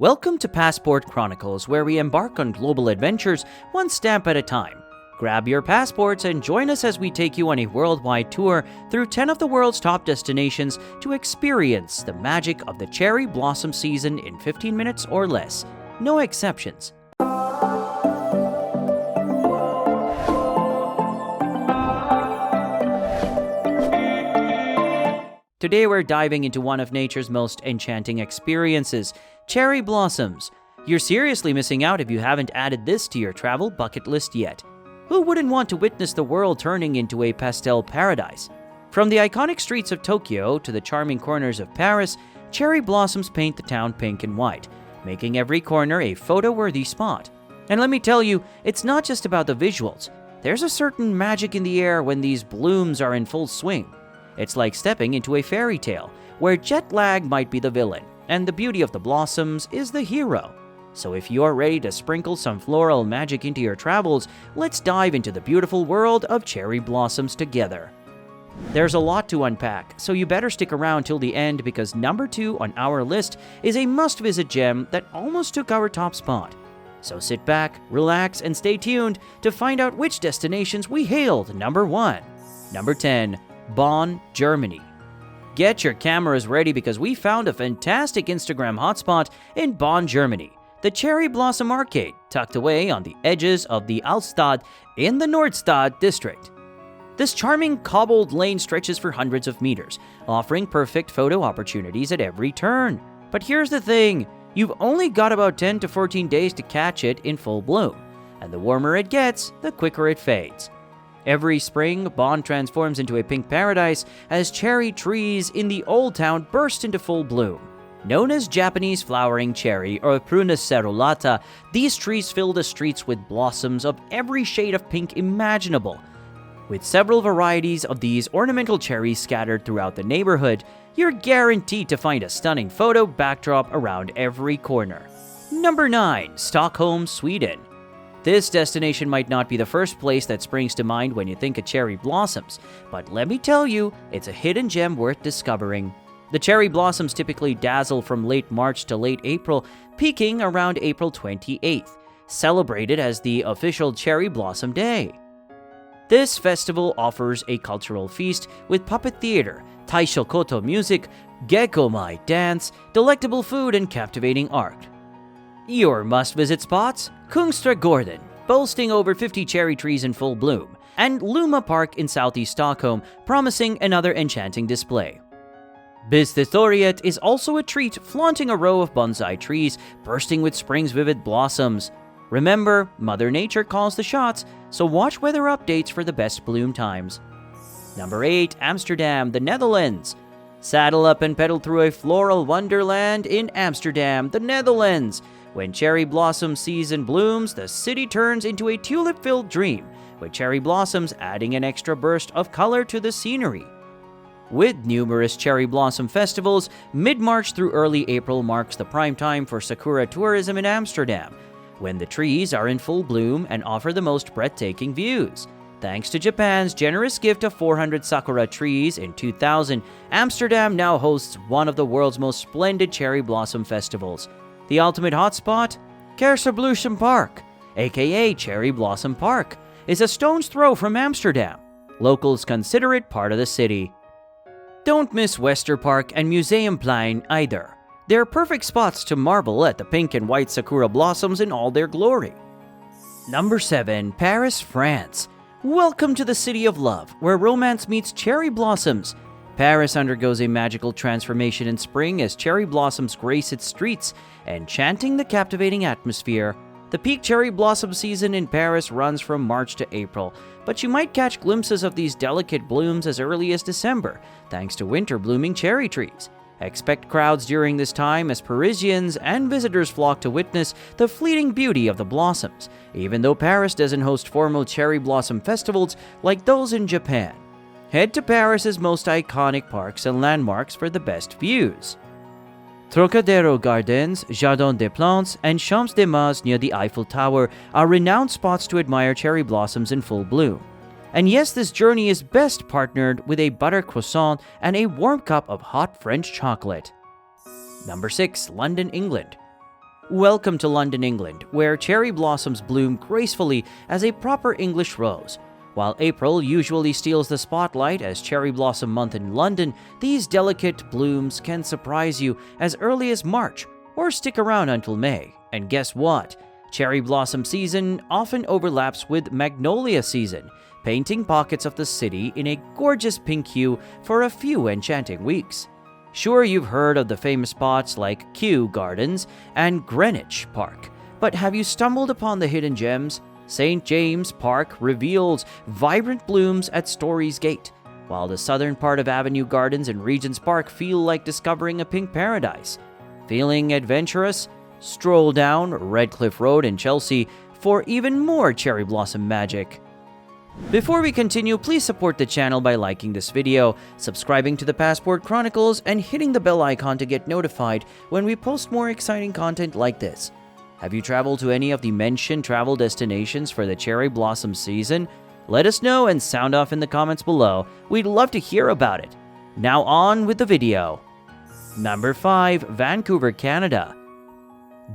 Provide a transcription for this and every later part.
Welcome to Passport Chronicles, where we embark on global adventures one stamp at a time. Grab your passports and join us as we take you on a worldwide tour through 10 of the world's top destinations to experience the magic of the cherry blossom season in 15 minutes or less. No exceptions. Today we're diving into one of nature's most enchanting experiences, cherry blossoms. You're seriously missing out if you haven't added this to your travel bucket list yet. Who wouldn't want to witness the world turning into a pastel paradise? From the iconic streets of Tokyo to the charming corners of Paris, cherry blossoms paint the town pink and white, making every corner a photo-worthy spot. And let me tell you, it's not just about the visuals. There's a certain magic in the air when these blooms are in full swing. It's like stepping into a fairy tale, where jet lag might be the villain, and the beauty of the blossoms is the hero. So if you're ready to sprinkle some floral magic into your travels, let's dive into the beautiful world of cherry blossoms together. There's a lot to unpack, so you better stick around till the end because number 2 on our list is a must-visit gem that almost took our top spot. So sit back, relax, and stay tuned to find out which destinations we hailed number 1. Number 10. Bonn, Germany. Get your cameras ready because we found a fantastic Instagram hotspot in Bonn, Germany, the Cherry Blossom Arcade, tucked away on the edges of the Altstadt in the Nordstadt district. This charming cobbled lane stretches for hundreds of meters, offering perfect photo opportunities at every turn. But here's the thing, you've only got about 10 to 14 days to catch it in full bloom, and the warmer it gets, the quicker it fades. Every spring, Bonn transforms into a pink paradise as cherry trees in the old town burst into full bloom. Known as Japanese flowering cherry or Prunus cerulata, these trees fill the streets with blossoms of every shade of pink imaginable. With several varieties of these ornamental cherries scattered throughout the neighborhood, you're guaranteed to find a stunning photo backdrop around every corner. Number 9. Stockholm, Sweden. This destination might not be the first place that springs to mind when you think of cherry blossoms, but let me tell you, it's a hidden gem worth discovering. The cherry blossoms typically dazzle from late March to late April, peaking around April 28th, celebrated as the official Cherry Blossom Day. This festival offers a cultural feast with puppet theater, taishokoto music, gekomai dance, delectable food, and captivating art. Your must-visit spots? Kungsträdgården, boasting over 50 cherry trees in full bloom, and Luma Park in southeast Stockholm, promising another enchanting display. Bisthetoriet is also a treat, flaunting a row of bonsai trees bursting with spring's vivid blossoms. Remember, Mother Nature calls the shots, so watch weather updates for the best bloom times. Number 8. Amsterdam, the Netherlands. Saddle up and pedal through a floral wonderland in Amsterdam, the Netherlands. When cherry blossom season blooms, the city turns into a tulip-filled dream, with cherry blossoms adding an extra burst of color to the scenery. With numerous cherry blossom festivals, mid-March through early April marks the prime time for Sakura tourism in Amsterdam, when the trees are in full bloom and offer the most breathtaking views. Thanks to Japan's generous gift of 400 Sakura trees in 2000, Amsterdam now hosts one of the world's most splendid cherry blossom festivals. The ultimate hotspot, Cáceres Park, aka Cherry Blossom Park, is a stone's throw from Amsterdam. Locals consider it part of the city. Don't miss Westerpark and Museumplein either. They're perfect spots to marvel at the pink and white sakura blossoms in all their glory. Number 7. Paris, France. Welcome to the city of love, where romance meets cherry blossoms. Paris undergoes a magical transformation in spring as cherry blossoms grace its streets, enchanting the captivating atmosphere. The peak cherry blossom season in Paris runs from March to April, but you might catch glimpses of these delicate blooms as early as December, thanks to winter-blooming cherry trees. Expect crowds during this time as Parisians and visitors flock to witness the fleeting beauty of the blossoms, even though Paris doesn't host formal cherry blossom festivals like those in Japan. Head to Paris's most iconic parks and landmarks for the best views. Trocadero Gardens, Jardin des Plantes, and Champs-de-Mars near the Eiffel Tower are renowned spots to admire cherry blossoms in full bloom. And yes, this journey is best partnered with a butter croissant and a warm cup of hot French chocolate. Number 6. London, England. Welcome to London, England, where cherry blossoms bloom gracefully as a proper English rose. While April usually steals the spotlight as Cherry Blossom Month in London, these delicate blooms can surprise you as early as March or stick around until May. And guess what? Cherry blossom season often overlaps with magnolia season, painting pockets of the city in a gorgeous pink hue for a few enchanting weeks. Sure, you've heard of the famous spots like Kew Gardens and Greenwich Park, but have you stumbled upon the hidden gems? St. James Park reveals vibrant blooms at Story's Gate, while the southern part of Avenue Gardens and Regent's Park feel like discovering a pink paradise. Feeling adventurous? Stroll down Redcliffe Road in Chelsea for even more cherry blossom magic. Before we continue, please support the channel by liking this video, subscribing to the Passport Chronicles, and hitting the bell icon to get notified when we post more exciting content like this. Have you traveled to any of the mentioned travel destinations for the cherry blossom season? Let us know and sound off in the comments below. We'd love to hear about it. Now on with the video. Number 5. Vancouver, Canada.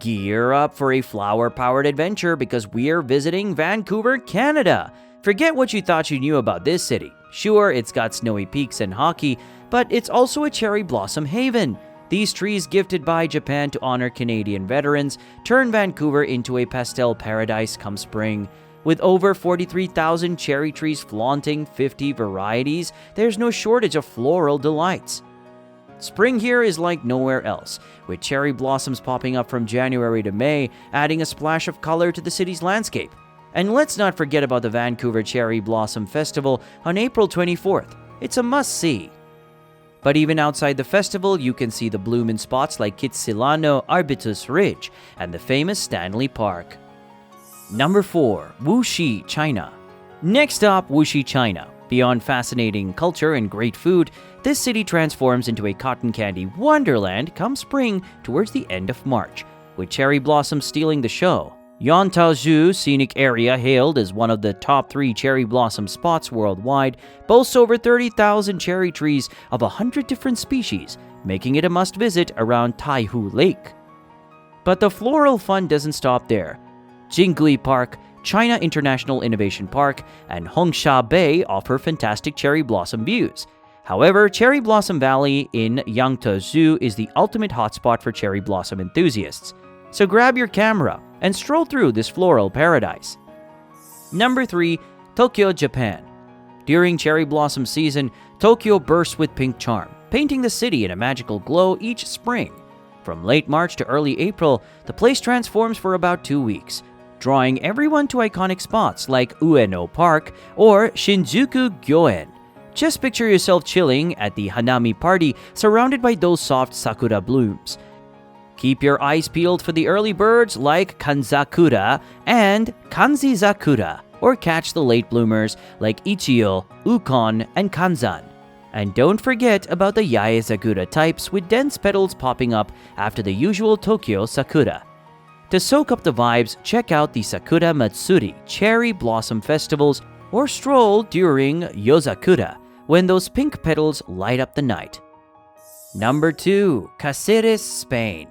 Gear up for a flower-powered adventure because we're visiting Vancouver, Canada. Forget what you thought you knew about this city. Sure, it's got snowy peaks and hockey, but it's also a cherry blossom haven. These trees, gifted by Japan to honor Canadian veterans, turn Vancouver into a pastel paradise come spring. With over 43,000 cherry trees flaunting 50 varieties, there's no shortage of floral delights. Spring here is like nowhere else, with cherry blossoms popping up from January to May, adding a splash of color to the city's landscape. And let's not forget about the Vancouver Cherry Blossom Festival on April 24th. It's a must-see. But even outside the festival, you can see the bloom in spots like Kitsilano Arbutus Ridge and the famous Stanley Park. Number 4. Wuxi, China. Next up, Wuxi, China. Beyond fascinating culture and great food, this city transforms into a cotton candy wonderland come spring towards the end of March, with cherry blossoms stealing the show. Yantaoju Scenic Area, hailed as one of the top 3 cherry blossom spots worldwide, boasts over 30,000 cherry trees of 100 different species, making it a must-visit around Taihu Lake. But the floral fun doesn't stop there. Jinhae Park, China International Innovation Park, and Hongsha Bay offer fantastic cherry blossom views. However, Cherry Blossom Valley in Yantaoju is the ultimate hotspot for cherry blossom enthusiasts. So grab your camera and stroll through this floral paradise. Number 3. Tokyo, Japan. During cherry blossom season, Tokyo bursts with pink charm, painting the city in a magical glow each spring. From late March to early April, the place transforms for about 2 weeks, drawing everyone to iconic spots like Ueno Park or Shinjuku Gyoen. Just picture yourself chilling at the Hanami party surrounded by those soft sakura blooms. Keep your eyes peeled for the early birds like Kanzakura and Kanzizakura, or catch the late bloomers like Ichio, Ukon, and Kanzan. And don't forget about the Yaezakura types with dense petals popping up after the usual Tokyo Sakura. To soak up the vibes, check out the Sakura Matsuri cherry blossom festivals or stroll during Yozakura when those pink petals light up the night. Number 2. Cáceres, Spain.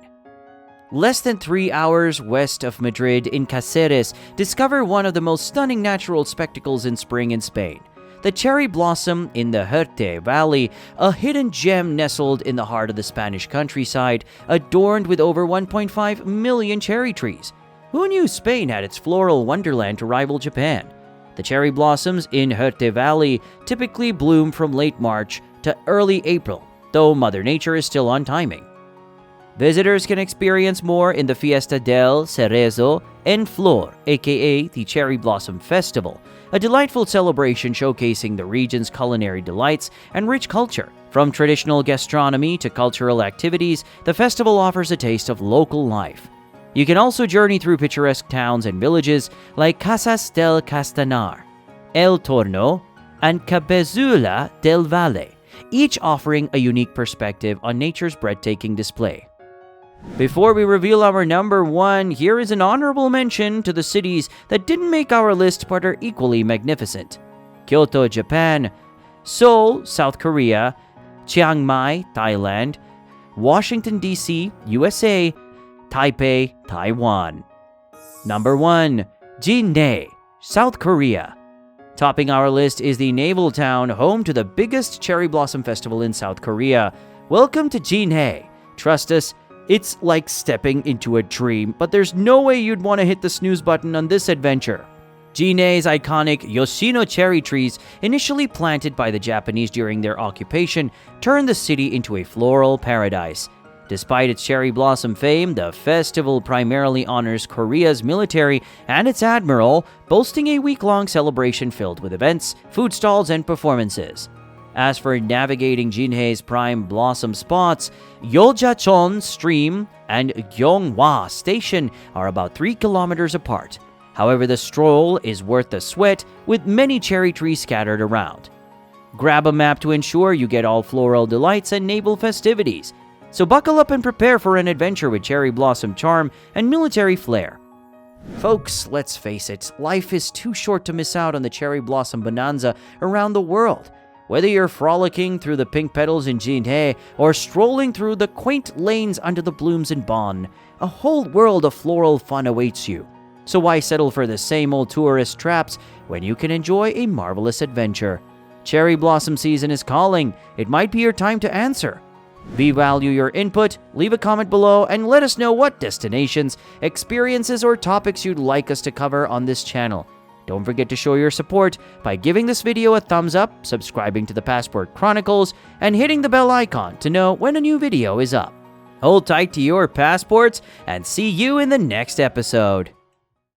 Less than 3 hours west of Madrid in Cáceres, discover one of the most stunning natural spectacles in spring in Spain. The cherry blossom in the Jerte Valley, a hidden gem nestled in the heart of the Spanish countryside, adorned with over 1.5 million cherry trees. Who knew Spain had its floral wonderland to rival Japan? The cherry blossoms in Jerte Valley typically bloom from late March to early April, though Mother Nature is still on timing. Visitors can experience more in the Fiesta del Cerezo en Flor, aka the Cherry Blossom Festival, a delightful celebration showcasing the region's culinary delights and rich culture. From traditional gastronomy to cultural activities, the festival offers a taste of local life. You can also journey through picturesque towns and villages like Casas del Castanar, El Torno, and Cabezula del Valle, each offering a unique perspective on nature's breathtaking display. Before we reveal our number 1, here is an honorable mention to the cities that didn't make our list but are equally magnificent. Kyoto, Japan, Seoul, South Korea, Chiang Mai, Thailand, Washington, D.C., USA, Taipei, Taiwan. Number 1. Jinhae, South Korea. Topping our list is the naval town home to the biggest cherry blossom festival in South Korea. Welcome to Jinhae. Trust us, it's like stepping into a dream, but there's no way you'd want to hit the snooze button on this adventure. Jinhae's iconic Yoshino cherry trees, initially planted by the Japanese during their occupation, turned the city into a floral paradise. Despite its cherry blossom fame, the festival primarily honors Korea's military and its admiral, boasting a week-long celebration filled with events, food stalls, and performances. As for navigating Jinhae's prime blossom spots, Yeoljacheon Stream and Gyeonghwa Station are about 3 kilometers apart. However, the stroll is worth the sweat, with many cherry trees scattered around. Grab a map to ensure you get all floral delights and naval festivities. So buckle up and prepare for an adventure with cherry blossom charm and military flair. Folks, let's face it, life is too short to miss out on the cherry blossom bonanza around the world. Whether you're frolicking through the pink petals in Jinhae or strolling through the quaint lanes under the blooms in Bonn, a whole world of floral fun awaits you. So why settle for the same old tourist traps when you can enjoy a marvelous adventure? Cherry blossom season is calling. It might be your time to answer. We value your input. Leave a comment below and let us know what destinations, experiences, or topics you'd like us to cover on this channel. Don't forget to show your support by giving this video a thumbs up, subscribing to the Passport Chronicles, and hitting the bell icon to know when a new video is up. Hold tight to your passports and see you in the next episode.